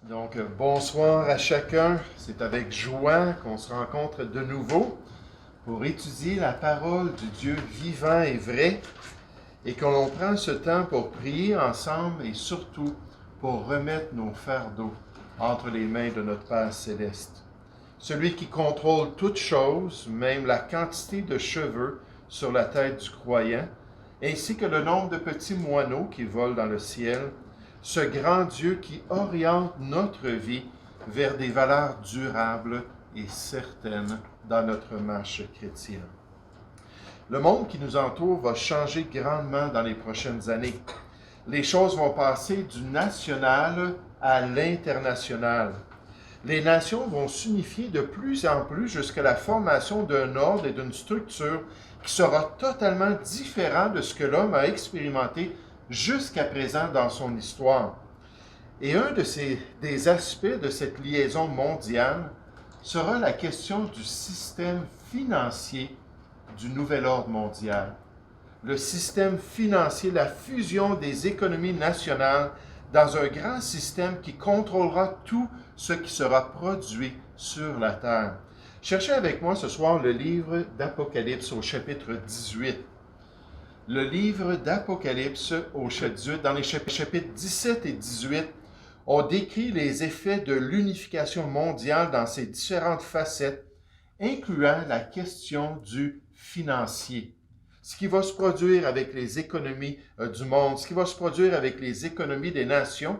Donc, bonsoir à chacun. C'est avec joie qu'on se rencontre de nouveau pour étudier la parole du Dieu vivant et vrai et que l'on prend ce temps pour prier ensemble et surtout pour remettre nos fardeaux entre les mains de notre Père céleste. Celui qui contrôle toutes choses, même la quantité de cheveux sur la tête du croyant, ainsi que le nombre de petits moineaux qui volent dans le ciel, ce grand Dieu qui oriente notre vie vers des valeurs durables et certaines dans notre marche chrétienne. Le monde qui nous entoure va changer grandement dans les prochaines années. Les choses vont passer du national à l'international. Les nations vont s'unifier de plus en plus jusqu'à la formation d'un ordre et d'une structure qui sera totalement différent de ce que l'homme a expérimenté jusqu'à présent dans son histoire. Et un des aspects de cette liaison mondiale sera la question du système financier du nouvel ordre mondial. Le système financier, la fusion des économies nationales dans un grand système qui contrôlera tout ce qui sera produit sur la terre. Cherchez avec moi ce soir le livre d'Apocalypse au chapitre 18. Le livre d'Apocalypse au chapitre 18, dans les chapitres 17 et 18, on décrit les effets de l'unification mondiale dans ses différentes facettes, incluant la question du financier. Ce qui va se produire avec les économies du monde, ce qui va se produire avec les économies des nations,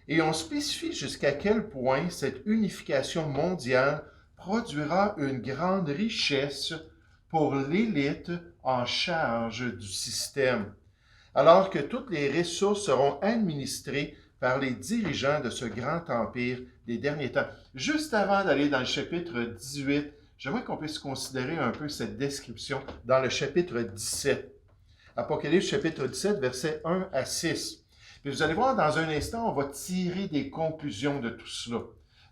et on spécifie jusqu'à quel point cette unification mondiale produira une grande richesse pour l'élite en charge du système, alors que toutes les ressources seront administrées par les dirigeants de ce grand empire des derniers temps. Juste avant d'aller dans le chapitre 18, j'aimerais qu'on puisse considérer un peu cette description dans le chapitre 17. Apocalypse chapitre 17, versets 1 à 6. Puis vous allez voir, dans un instant, on va tirer des conclusions de tout cela.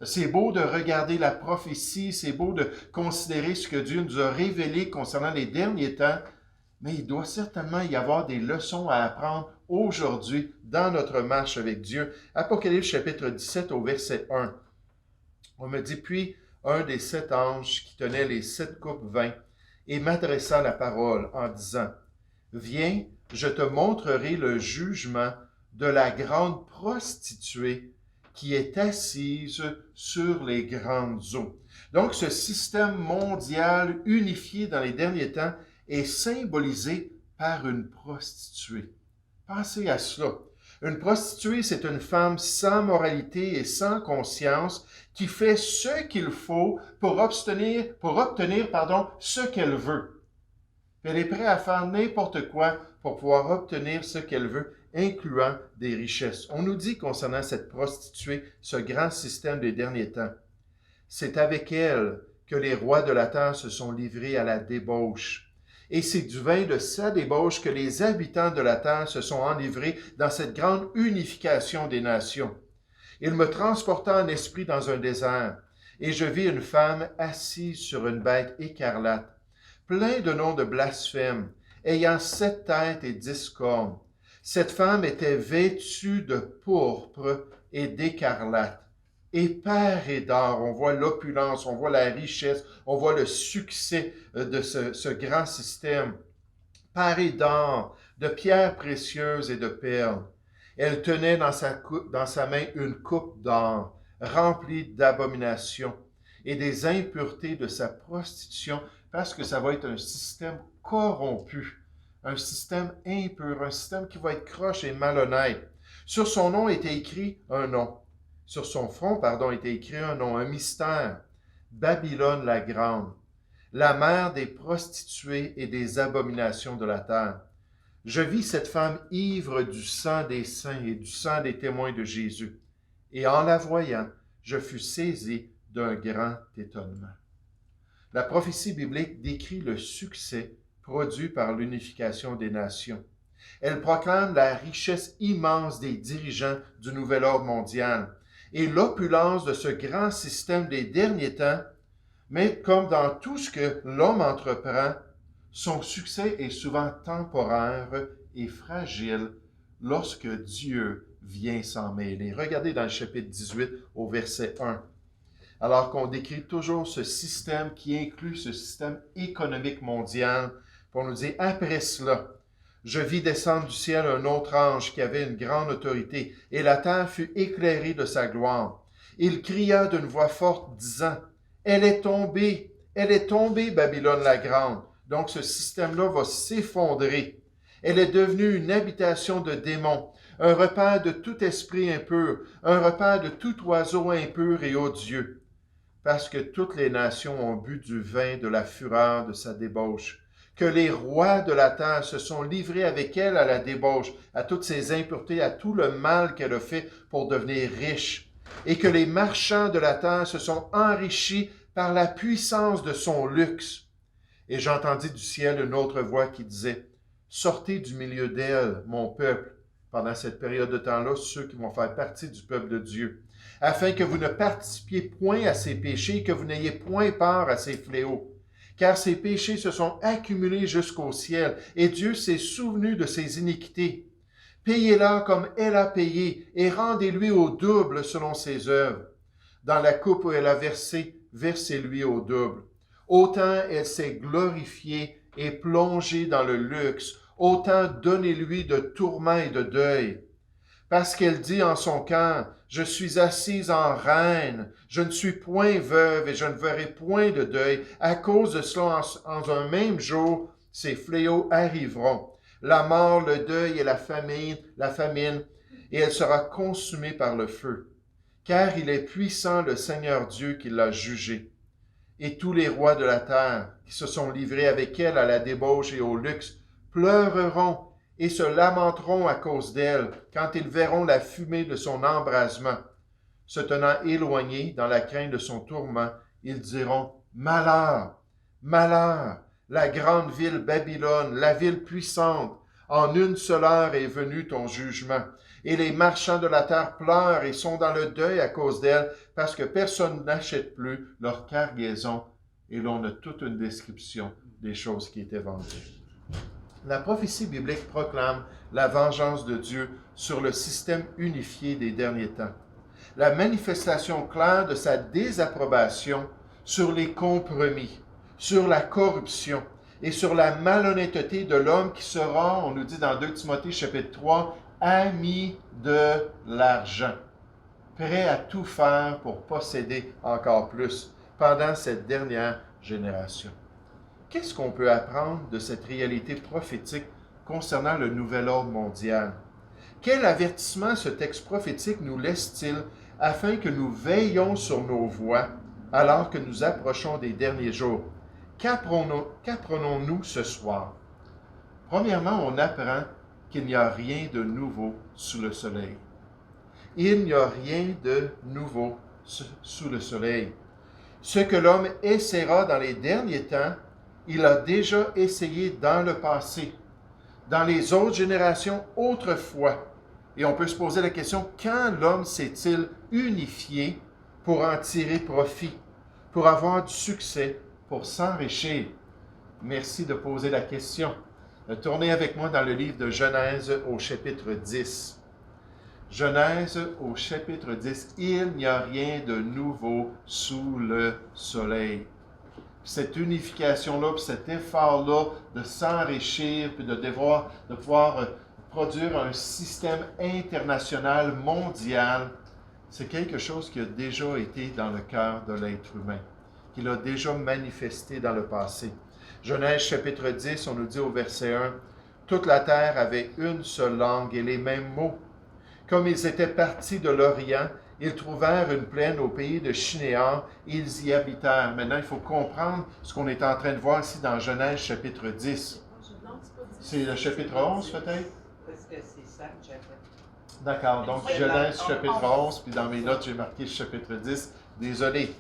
C'est beau de regarder la prophétie, c'est beau de considérer ce que Dieu nous a révélé concernant les derniers temps, mais il doit certainement y avoir des leçons à apprendre aujourd'hui dans notre marche avec Dieu. Apocalypse chapitre 17 au verset 1. On me dit, puis un des 7 anges qui tenait les 7 coupes vint et m'adressa la parole en disant, viens, je te montrerai le jugement de la grande prostituée qui est assise sur les grandes eaux. Donc, ce système mondial unifié dans les derniers temps est symbolisé par une prostituée. Pensez à cela. Une prostituée, c'est une femme sans moralité et sans conscience qui fait ce qu'il faut pour obtenir ce qu'elle veut. Elle est prête à faire n'importe quoi pour pouvoir obtenir ce qu'elle veut, incluant des richesses. On nous dit concernant cette prostituée, ce grand système des derniers temps, c'est avec elle que les rois de la terre se sont livrés à la débauche. Et c'est du vin de sa débauche que les habitants de la terre se sont enivrés dans cette grande unification des nations. Il me transporta en esprit dans un désert, et je vis une femme assise sur une bête écarlate, plein de noms de blasphème, ayant 7 têtes et 10 cornes. Cette femme était vêtue de pourpre et d'écarlate, et parée d'or. On voit l'opulence, on voit la richesse, on voit le succès de ce grand système. Parée d'or, de pierres précieuses et de perles. Elle tenait dans sa main une coupe d'or, remplie d'abominations et des impuretés de sa prostitution, parce que ça va être un système corrompu, un système impur, un système qui va être croche et malhonnête. Sur son nom était écrit un nom. Sur son front, était écrit un nom, un mystère. Babylone la grande, la mère des prostituées et des abominations de la terre. Je vis cette femme ivre du sang des saints et du sang des témoins de Jésus. Et en la voyant, je fus saisi d'un grand étonnement. La prophétie biblique décrit le succès produit par l'unification des nations. Elle proclame la richesse immense des dirigeants du nouvel ordre mondial et l'opulence de ce grand système des derniers temps, mais comme dans tout ce que l'homme entreprend, son succès est souvent temporaire et fragile lorsque Dieu vient s'en mêler. Regardez dans le chapitre 18 au verset 1. Alors qu'on décrit toujours ce système qui inclut ce système économique mondial, pour nous dire, après cela, je vis descendre du ciel un autre ange qui avait une grande autorité, et la terre fut éclairée de sa gloire. Il cria d'une voix forte, disant, elle est tombée, Babylone la grande. Donc ce système-là va s'effondrer. Elle est devenue une habitation de démons, un repaire de tout esprit impur, un repaire de tout oiseau impur et odieux. Parce que toutes les nations ont bu du vin de la fureur de sa débauche, que les rois de la terre se sont livrés avec elle à la débauche, à toutes ses impuretés, à tout le mal qu'elle a fait pour devenir riche, et que les marchands de la terre se sont enrichis par la puissance de son luxe. Et j'entendis du ciel une autre voix qui disait, « Sortez du milieu d'elle, mon peuple, pendant cette période de temps-là, ceux qui vont faire partie du peuple de Dieu, afin que vous ne participiez point à ses péchés, que vous n'ayez point peur à ses fléaux. Car ses péchés se sont accumulés jusqu'au ciel, et Dieu s'est souvenu de ses iniquités. Payez-la comme elle a payé, et rendez-lui au double selon ses œuvres. Dans la coupe où elle a versé, versez-lui au double. Autant elle s'est glorifiée et plongée dans le luxe, autant donnez-lui de tourments et de deuil. Parce qu'elle dit en son cœur, je suis assise en reine, je ne suis point veuve et je ne verrai point de deuil. À cause de cela, en un même jour, ces fléaux arriveront. La mort, le deuil et la famine, et elle sera consumée par le feu. Car il est puissant le Seigneur Dieu qui l'a jugée. Et tous les rois de la terre qui se sont livrés avec elle à la débauche et au luxe pleureront et se lamenteront à cause d'elle quand ils verront la fumée de son embrasement. Se tenant éloignés dans la crainte de son tourment, ils diront « Malheur, malheur, la grande ville Babylone, la ville puissante, en une seule heure est venu ton jugement. Et les marchands de la terre pleurent et sont dans le deuil à cause d'elle, parce que personne n'achète plus leur cargaison. » Et l'on a toute une description des choses qui étaient vendues. La prophétie biblique proclame la vengeance de Dieu sur le système unifié des derniers temps. La manifestation claire de sa désapprobation sur les compromis, sur la corruption et sur la malhonnêteté de l'homme qui sera, on nous dit dans 2 Timothée chapitre 3, ami de l'argent, prêt à tout faire pour posséder encore plus pendant cette dernière génération. Qu'est-ce qu'on peut apprendre de cette réalité prophétique concernant le nouvel ordre mondial? Quel avertissement ce texte prophétique nous laisse-t-il afin que nous veillions sur nos voies alors que nous approchons des derniers jours? Qu'apprenons-nous ce soir? Premièrement, on apprend qu'il n'y a rien de nouveau sous le soleil. Il n'y a rien de nouveau sous le soleil. Ce que l'homme essaiera dans les derniers temps, il a déjà essayé dans le passé, dans les autres générations autrefois. Et on peut se poser la question, quand l'homme s'est-il unifié pour en tirer profit, pour avoir du succès, pour s'enrichir? Merci de poser la question. Tournez avec moi dans le livre de Genèse au chapitre 10. Genèse au chapitre 10. Il n'y a rien de nouveau sous le soleil. Cette unification-là, puis cet effort-là de s'enrichir, puis de pouvoir produire un système international, mondial, c'est quelque chose qui a déjà été dans le cœur de l'être humain, qu'il a déjà manifesté dans le passé. Genèse chapitre 10, on nous dit au verset 1, « Toute la terre avait une seule langue et les mêmes mots. Comme ils étaient partis de l'Orient, ils trouvèrent une plaine au pays de Shinéar et ils y habitèrent. » Maintenant, il faut comprendre ce qu'on est en train de voir ici dans Genèse chapitre 10. C'est le chapitre 11 peut-être? Parce que c'est ça le chapitre. D'accord, donc Genèse chapitre 11, puis dans mes notes, j'ai marqué chapitre 10. Désolé.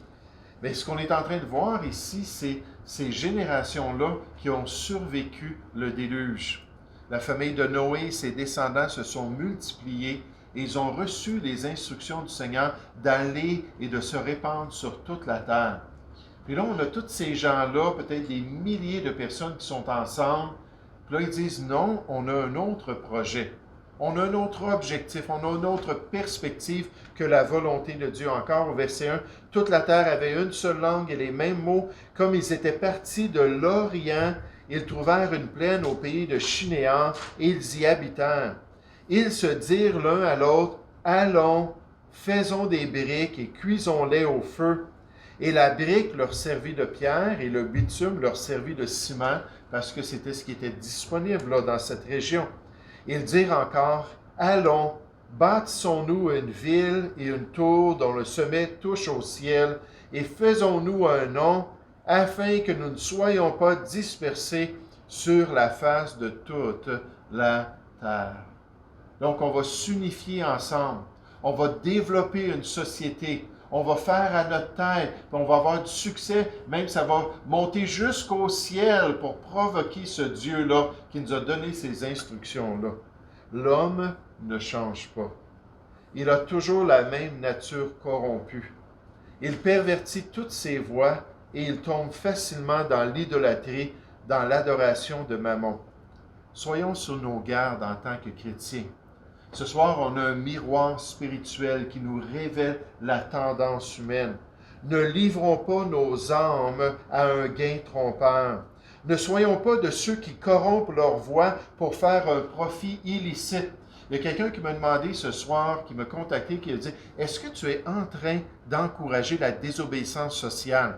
Mais ce qu'on est en train de voir ici, c'est ces générations-là qui ont survécu le déluge. La famille de Noé et ses descendants se sont multipliés et ils ont reçu les instructions du Seigneur d'aller et de se répandre sur toute la terre. Puis là, on a tous ces gens-là, peut-être des milliers de personnes qui sont ensemble. Puis là, ils disent, non, on a un autre projet. On a un autre objectif, on a une autre perspective que la volonté de Dieu. Encore au verset 1, « Toute la terre avait une seule langue et les mêmes mots. Comme ils étaient partis de l'Orient, ils trouvèrent une plaine au pays de Chinéar et ils y habitèrent. Ils se dirent l'un à l'autre, « Allons, faisons des briques et cuisons-les au feu. » Et la brique leur servit de pierre et le bitume leur servit de ciment, parce que c'était ce qui était disponible là, dans cette région. Ils dirent encore, « Allons, bâtissons-nous une ville et une tour dont le sommet touche au ciel, et faisons-nous un nom, afin que nous ne soyons pas dispersés sur la face de toute la terre. » Donc, on va s'unifier ensemble. On va développer une société. On va faire à notre tête. Puis on va avoir du succès. Même ça va monter jusqu'au ciel pour provoquer ce Dieu-là qui nous a donné ces instructions-là. L'homme ne change pas. Il a toujours la même nature corrompue. Il pervertit toutes ses voies et il tombe facilement dans l'idolâtrie, dans l'adoration de Mammon. Soyons sur nos gardes en tant que chrétiens. Ce soir, on a un miroir spirituel qui nous révèle la tendance humaine. Ne livrons pas nos âmes à un gain trompeur. Ne soyons pas de ceux qui corrompent leur voix pour faire un profit illicite. Il y a quelqu'un qui m'a demandé ce soir, qui m'a contacté, qui a dit « Est-ce que tu es en train d'encourager la désobéissance sociale? »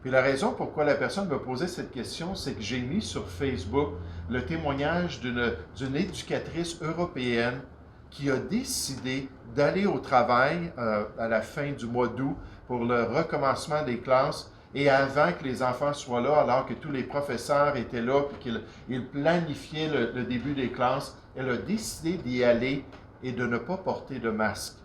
Puis la raison pourquoi la personne me posait cette question, c'est que j'ai mis sur Facebook le témoignage d'une éducatrice européenne qui a décidé d'aller au travail à la fin du mois d'août pour le recommencement des classes et avant que les enfants soient là, alors que tous les professeurs étaient là et qu'ils planifiaient le début des classes, elle a décidé d'y aller et de ne pas porter de masque.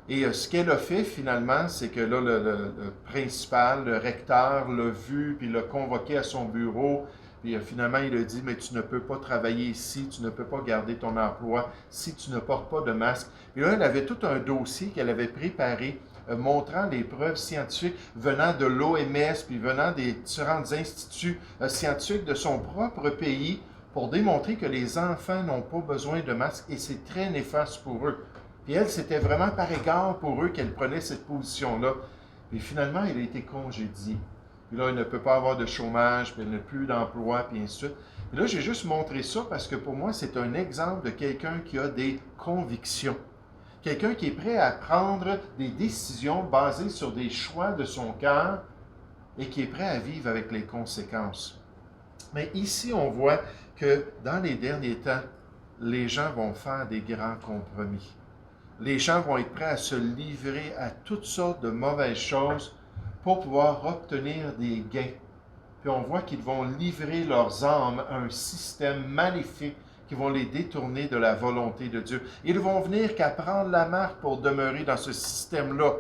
Et ce qu'elle a fait finalement, c'est que là, le principal, le recteur l'a vu, puis l'a convoqué à son bureau, puis finalement il a dit « Mais tu ne peux pas travailler ici, tu ne peux pas garder ton emploi si tu ne portes pas de masque. » Et là, elle avait tout un dossier qu'elle avait préparé, montrant les preuves scientifiques venant de l'OMS, puis venant des différents instituts scientifiques de son propre pays, pour démontrer que les enfants n'ont pas besoin de masque, et c'est très néfaste pour eux. Puis elle, c'était vraiment par égard pour eux qu'elle prenait cette position-là. Puis finalement, elle a été congédiée. Puis là, elle ne peut pas avoir de chômage, puis elle n'a plus d'emploi, puis ainsi de suite. Puis là, j'ai juste montré ça parce que pour moi, c'est un exemple de quelqu'un qui a des convictions. Quelqu'un qui est prêt à prendre des décisions basées sur des choix de son cœur et qui est prêt à vivre avec les conséquences. Mais ici, on voit que dans les derniers temps, les gens vont faire des grands compromis. Les gens vont être prêts à se livrer à toutes sortes de mauvaises choses pour pouvoir obtenir des gains. Puis on voit qu'ils vont livrer leurs âmes à un système maléfique qui vont les détourner de la volonté de Dieu. Ils vont venir qu'à prendre la marque pour demeurer dans ce système-là,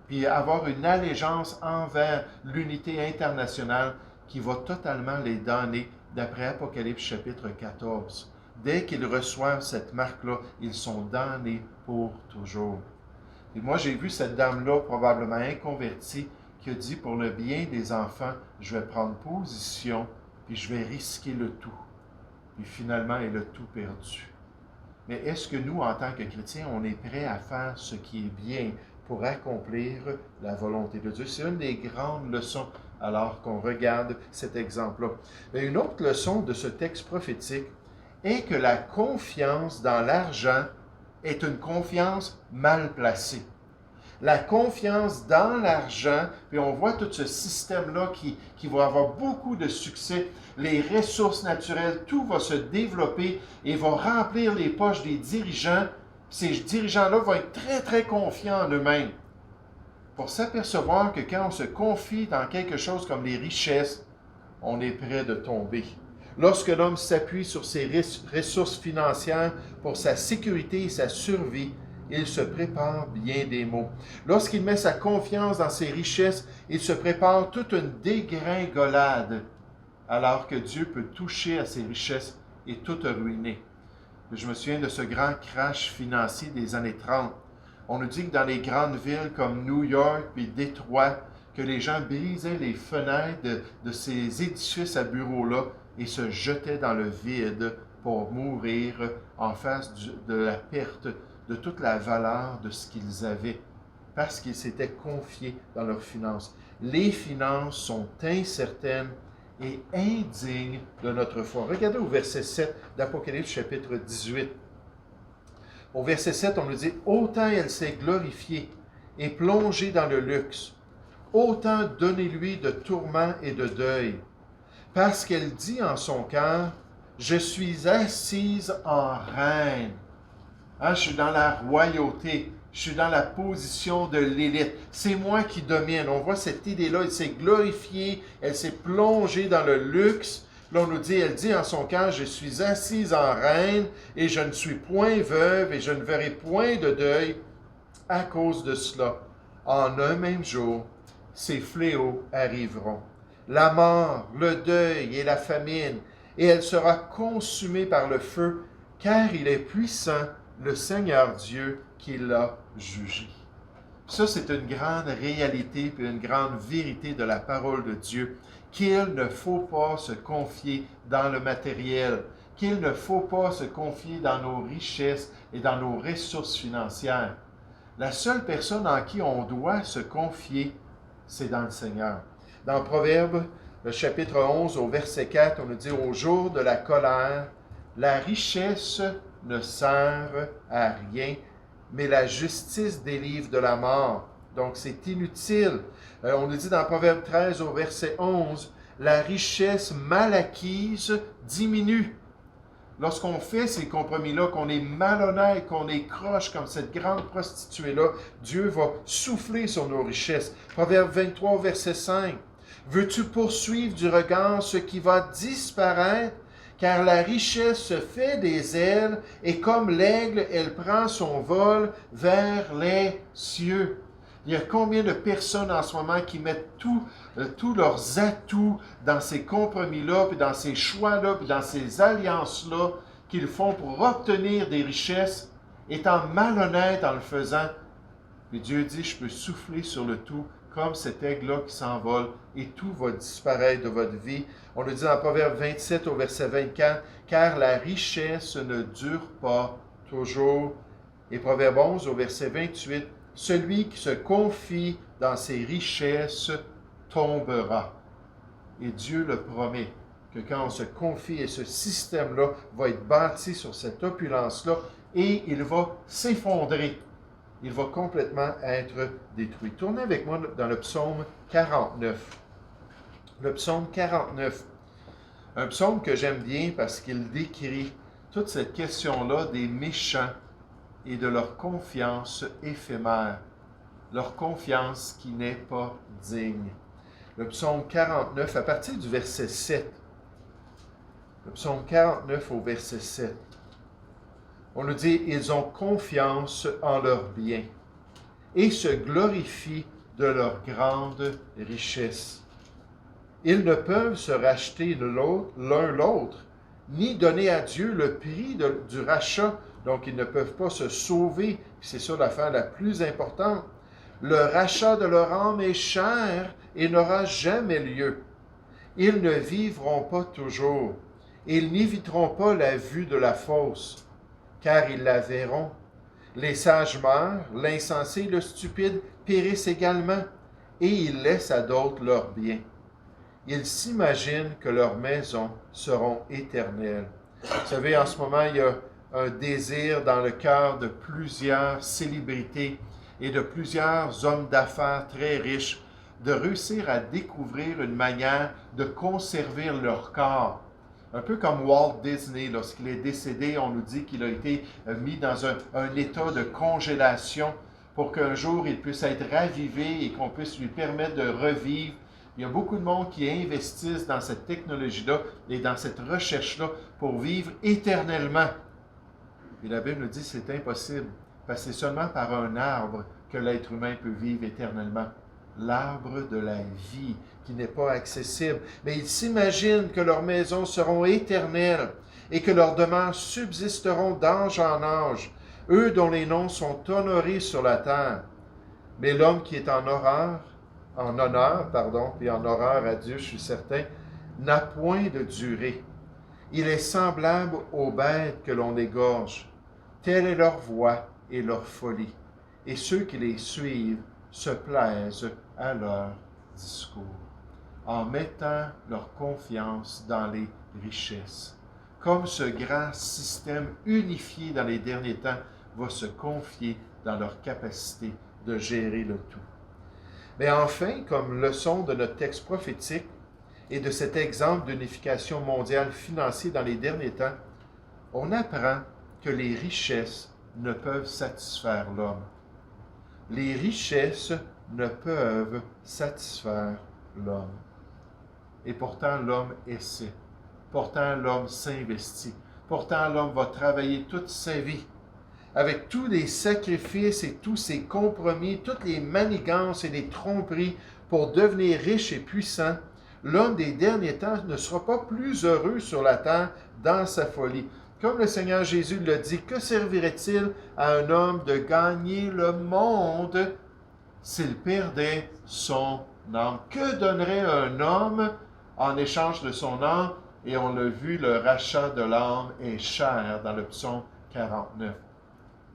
puis avoir une allégeance envers l'unité internationale qui va totalement les damner, d'après Apocalypse chapitre 14. Dès qu'ils reçoivent cette marque-là, ils sont damnés pour toujours. Et moi, j'ai vu cette dame-là, probablement inconvertie, qui a dit, pour le bien des enfants, je vais prendre position, puis je vais risquer le tout. Et finalement, elle a tout perdu. Mais est-ce que nous, en tant que chrétiens, on est prêts à faire ce qui est bien pour accomplir la volonté de Dieu? C'est une des grandes leçons alors qu'on regarde cet exemple-là. Mais une autre leçon de ce texte prophétique est que la confiance dans l'argent est une confiance mal placée. La confiance dans l'argent, puis on voit tout ce système-là qui va avoir beaucoup de succès, les ressources naturelles, tout va se développer et va remplir les poches des dirigeants. Ces dirigeants-là vont être très, très confiants en eux-mêmes. Pour s'apercevoir que quand on se confie dans quelque chose comme les richesses, on est près de tomber. Lorsque l'homme s'appuie sur ses ressources financières pour sa sécurité et sa survie, il se prépare bien des maux. Lorsqu'il met sa confiance dans ses richesses, il se prépare toute une dégringolade, alors que Dieu peut toucher à ses richesses et tout ruiner. Je me souviens de ce grand crash financier des années 30. On nous dit que dans les grandes villes comme New York et Détroit, que les gens brisaient les fenêtres de ces édifices à bureaux-là et se jetaient dans le vide pour mourir en face de la perte de toute la valeur de ce qu'ils avaient, parce qu'ils s'étaient confiés dans leurs finances. Les finances sont incertaines et indignes de notre foi. Regardez au verset 7 d'Apocalypse chapitre 18. Au verset 7, on nous dit « Autant elle s'est glorifiée et plongée dans le luxe, autant donnez-lui de tourments et de deuil, parce qu'elle dit en son cœur, je suis assise en reine. » Hein, je suis dans la royauté, je suis dans la position de l'élite. C'est moi qui domine. On voit cette idée-là, elle s'est glorifiée, elle s'est plongée dans le luxe. Là, on nous dit, elle dit en son cœur, je suis assise en reine et je ne suis point veuve et je ne verrai point de deuil à cause de cela. En un même jour, ces fléaux arriveront. La mort, le deuil et la famine, et elle sera consumée par le feu, car il est puissant, le Seigneur Dieu, qui l'a jugé. Ça, c'est une grande réalité et une grande vérité de la parole de Dieu, qu'il ne faut pas se confier dans le matériel, qu'il ne faut pas se confier dans nos richesses et dans nos ressources financières. La seule personne en qui on doit se confier, c'est dans le Seigneur. Dans Proverbe, le chapitre 11, au verset 4, on nous dit « Au jour de la colère, la richesse ne sert à rien, mais la justice délivre de la mort. » Donc, c'est inutile. On nous dit dans Proverbe 13, au verset 11, « La richesse mal acquise diminue. » Lorsqu'on fait ces compromis-là, qu'on est malhonnête, qu'on est croche comme cette grande prostituée-là, Dieu va souffler sur nos richesses. Proverbe 23, verset 5. « Veux-tu poursuivre du regard ce qui va disparaître? Car la richesse se fait des ailes, et comme l'aigle, elle prend son vol vers les cieux. » Il y a combien de personnes en ce moment qui mettent tous leurs atouts dans ces compromis-là, puis dans ces choix-là, puis dans ces alliances-là qu'ils font pour obtenir des richesses, étant malhonnêtes en le faisant. Mais Dieu dit, je peux souffler sur le tout, comme cet aigle-là qui s'envole, et tout va disparaître de votre vie. On le dit dans Proverbe 27 au verset 24, « Car la richesse ne dure pas toujours. » Et Proverbe 11 au verset 28, « Celui qui se confie dans ses richesses tombera. » Et Dieu le promet, que quand on se confie, et ce système-là va être bâti sur cette opulence-là, et il va s'effondrer. Il va complètement être détruit. Tournez avec moi dans le psaume 49. Le psaume 49. Un psaume que j'aime bien parce qu'il décrit toute cette question-là des méchants et de leur confiance éphémère, leur confiance qui n'est pas digne. Le psaume 49, à partir du verset 7. Le psaume 49 au verset 7. On nous dit, ils ont confiance en leurs biens et se glorifient de leur grande richesse. Ils ne peuvent se racheter l'un l'autre, ni donner à Dieu le prix du rachat. Donc, ils ne peuvent pas se sauver. C'est ça l'affaire la plus importante. Le rachat de leur âme est cher et n'aura jamais lieu. Ils ne vivront pas toujours. Ils n'éviteront pas la vue de la fosse, car ils la verront. Les sages meurent, l'insensé et le stupide périssent également, et ils laissent à d'autres leurs biens. Ils s'imaginent que leurs maisons seront éternelles. Vous savez, en ce moment, il y a un désir dans le cœur de plusieurs célébrités et de plusieurs hommes d'affaires très riches de réussir à découvrir une manière de conserver leur corps. Un peu comme Walt Disney, lorsqu'il est décédé, on nous dit qu'il a été mis dans un état de congélation pour qu'un jour il puisse être ravivé et qu'on puisse lui permettre de revivre. Il y a beaucoup de monde qui investissent dans cette technologie-là et dans cette recherche-là pour vivre éternellement. Et la Bible nous dit que c'est impossible, parce que c'est seulement par un arbre que l'être humain peut vivre éternellement. L'arbre de la vie, qui n'est pas accessible. Mais ils s'imaginent que leurs maisons seront éternelles et que leurs demeures subsisteront d'âge en âge, eux dont les noms sont honorés sur la terre. Mais l'homme qui est en honneur, puis en horreur à Dieu, je suis certain, n'a point de durée. Il est semblable aux bêtes que l'on égorge. Telle est leur voix et leur folie. Et ceux qui les suivent se plaisent à leur discours, en mettant leur confiance dans les richesses. Comme ce grand système unifié dans les derniers temps va se confier dans leur capacité de gérer le tout. Mais enfin, comme leçon de notre texte prophétique et de cet exemple d'unification mondiale financière dans les derniers temps, on apprend que les richesses ne peuvent satisfaire l'homme. Les richesses ne peuvent satisfaire l'homme. Et pourtant, l'homme essaie. Pourtant, l'homme s'investit. Pourtant, l'homme va travailler toute sa vie avec tous les sacrifices et tous ses compromis, toutes les manigances et les tromperies pour devenir riche et puissant. L'homme des derniers temps ne sera pas plus heureux sur la terre dans sa folie. Comme le Seigneur Jésus le dit, que servirait-il à un homme de gagner le monde s'il perdait son âme? Que donnerait un homme en échange de son âme? Et on l'a vu, le rachat de l'âme est cher dans le psaume 49.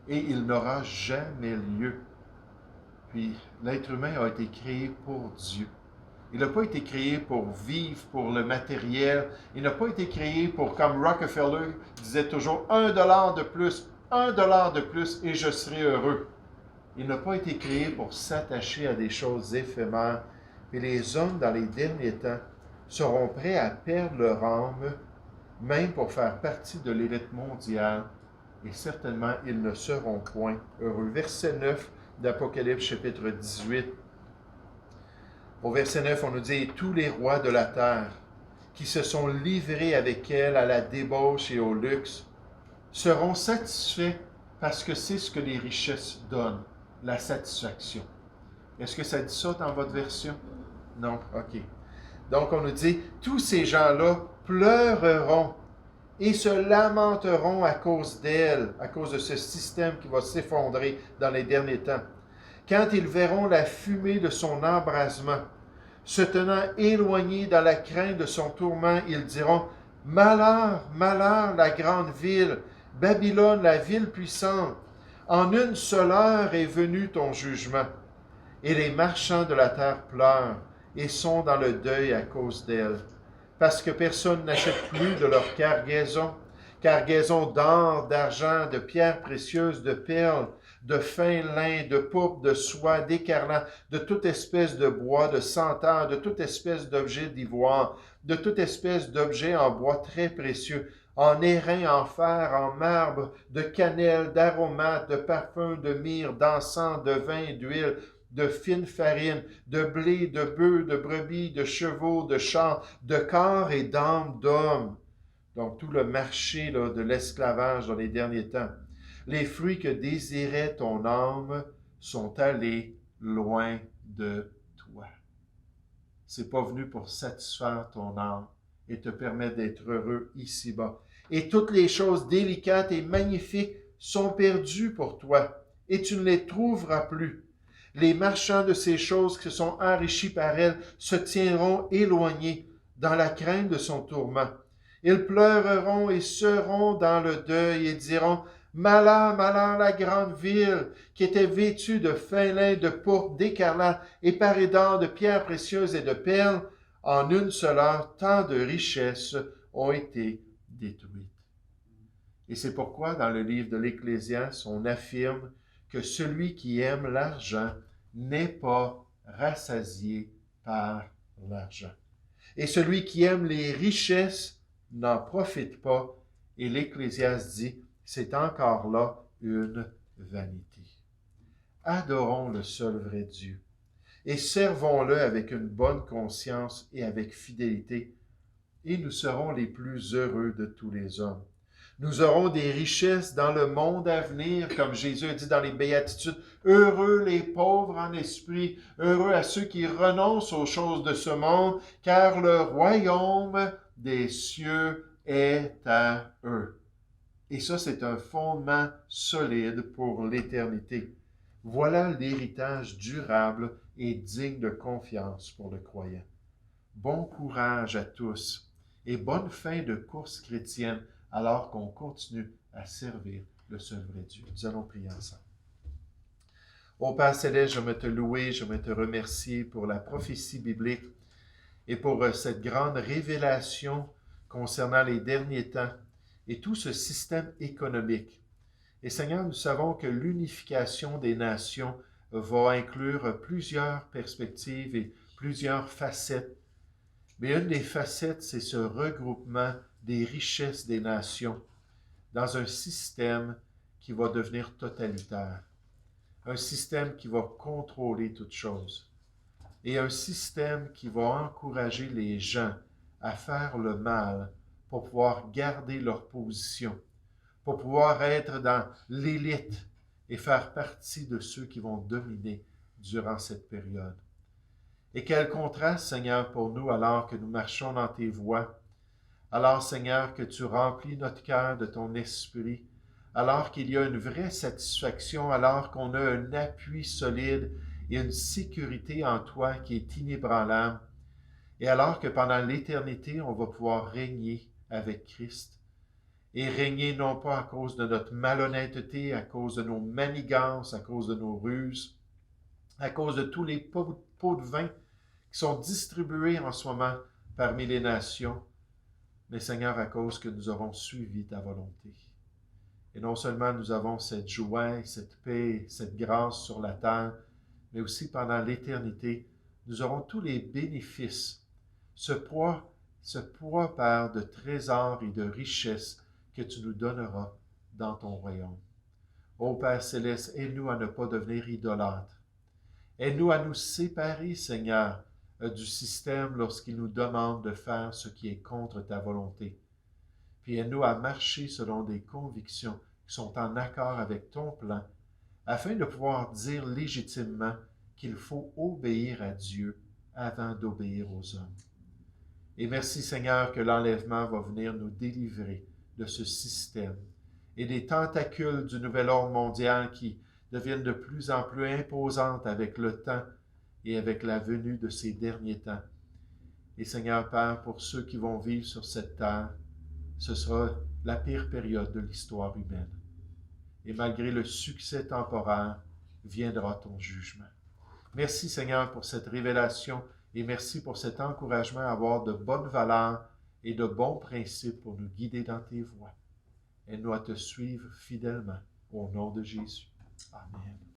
Et il n'aura jamais lieu. Puis l'être humain a été créé pour Dieu. Il n'a pas été créé pour vivre pour le matériel. Il n'a pas été créé pour, comme Rockefeller disait toujours, $1 de plus, $1 de plus et je serai heureux. Il n'a pas été créé pour s'attacher à des choses éphémères. Et les hommes dans les derniers temps seront prêts à perdre leur âme, même pour faire partie de l'élite mondiale. Et certainement, ils ne seront point heureux. Verset 9 d'Apocalypse, chapitre 18. Au verset 9, on nous dit « Tous les rois de la terre qui se sont livrés avec elle à la débauche et au luxe seront satisfaits parce que c'est ce que les richesses donnent, la satisfaction. » Est-ce que ça dit ça dans votre version? Non? OK. Donc, on nous dit « Tous ces gens-là pleureront et se lamenteront à cause d'elle, à cause de ce système qui va s'effondrer dans les derniers temps. Quand ils verront la fumée de son embrasement, se tenant éloignés dans la crainte de son tourment, ils diront « Malheur, malheur, la grande ville, Babylone, la ville puissante, en une seule heure est venu ton jugement. » Et les marchands de la terre pleurent et sont dans le deuil à cause d'elle, parce que personne n'achète plus de leur cargaison d'or, d'argent, de pierres précieuses, de perles, de fin lin, de pourpre, de soie, d'écarlate, de toute espèce de bois, de senteur, de toute espèce d'objet d'ivoire, de toute espèce d'objet en bois très précieux, en airain, en fer, en marbre, de cannelle, d'aromates, de parfums, de myrrhe, d'encens, de vin, d'huile, de fine farine, de blé, de bœufs, de brebis, de chevaux, de chars, de corps et d'âmes d'hommes. Donc tout le marché là, de l'esclavage dans les derniers temps. Les fruits que désirait ton âme sont allés loin de toi. C'est pas venu pour satisfaire ton âme et te permettre d'être heureux ici-bas. Et toutes les choses délicates et magnifiques sont perdues pour toi, et tu ne les trouveras plus. Les marchands de ces choses qui se sont enrichis par elles se tiendront éloignés dans la crainte de son tourment. Ils pleureront et seront dans le deuil et diront « Malheur, malheur, la grande ville, qui était vêtue de fin lin, de pourpre, d'écarlate, et parée d'or, de pierres précieuses et de perles. En une seule heure, tant de richesses ont été détruites. » Et c'est pourquoi, dans le livre de l'Ecclésiaste, on affirme que celui qui aime l'argent n'est pas rassasié par l'argent. Et celui qui aime les richesses n'en profite pas. Et l'Ecclésiaste dit, c'est encore là une vanité. Adorons le seul vrai Dieu et servons-le avec une bonne conscience et avec fidélité, et nous serons les plus heureux de tous les hommes. Nous aurons des richesses dans le monde à venir, comme Jésus a dit dans les Béatitudes. Heureux les pauvres en esprit, heureux à ceux qui renoncent aux choses de ce monde, car le royaume des cieux est à eux. Et ça, c'est un fondement solide pour l'éternité. Voilà l'héritage durable et digne de confiance pour le croyant. Bon courage à tous et bonne fin de course chrétienne alors qu'on continue à servir le seul vrai Dieu. Nous allons prier ensemble. Ô Père Céleste, je veux te louer, je veux te remercier pour la prophétie biblique et pour cette grande révélation concernant les derniers temps et tout ce système économique. Et Seigneur, nous savons que l'unification des nations va inclure plusieurs perspectives et plusieurs facettes. Mais une des facettes, c'est ce regroupement des richesses des nations dans un système qui va devenir totalitaire. Un système qui va contrôler toutes choses. Et un système qui va encourager les gens à faire le mal pour pouvoir garder leur position, pour pouvoir être dans l'élite et faire partie de ceux qui vont dominer durant cette période. Et quel contraste, Seigneur, pour nous alors que nous marchons dans tes voies, alors, Seigneur, que tu remplis notre cœur de ton esprit, alors qu'il y a une vraie satisfaction, alors qu'on a un appui solide et une sécurité en toi qui est inébranlable, et alors que pendant l'éternité, on va pouvoir régner avec Christ, et régner non pas à cause de notre malhonnêteté, à cause de nos manigances, à cause de nos ruses, à cause de tous les pots de vin qui sont distribués en ce moment parmi les nations, mais Seigneur, à cause que nous aurons suivi ta volonté. Et non seulement nous avons cette joie, cette paix, cette grâce sur la terre, mais aussi pendant l'éternité, nous aurons tous les bénéfices, ce poids, Père, de trésors et de richesses que tu nous donneras dans ton royaume. Ô Père Céleste, aide-nous à ne pas devenir idolâtres. Aide-nous à nous séparer, Seigneur, du système lorsqu'il nous demande de faire ce qui est contre ta volonté. Puis aide-nous à marcher selon des convictions qui sont en accord avec ton plan, afin de pouvoir dire légitimement qu'il faut obéir à Dieu avant d'obéir aux hommes. Et merci Seigneur que l'enlèvement va venir nous délivrer de ce système et des tentacules du nouvel ordre mondial qui deviennent de plus en plus imposantes avec le temps et avec la venue de ces derniers temps. Et Seigneur Père, pour ceux qui vont vivre sur cette terre, ce sera la pire période de l'histoire humaine. Et malgré le succès temporaire, viendra ton jugement. Merci Seigneur pour cette révélation et merci pour cet encouragement à avoir de bonnes valeurs et de bons principes pour nous guider dans tes voies. Aide-nous à te suivre fidèlement. Au nom de Jésus. Amen.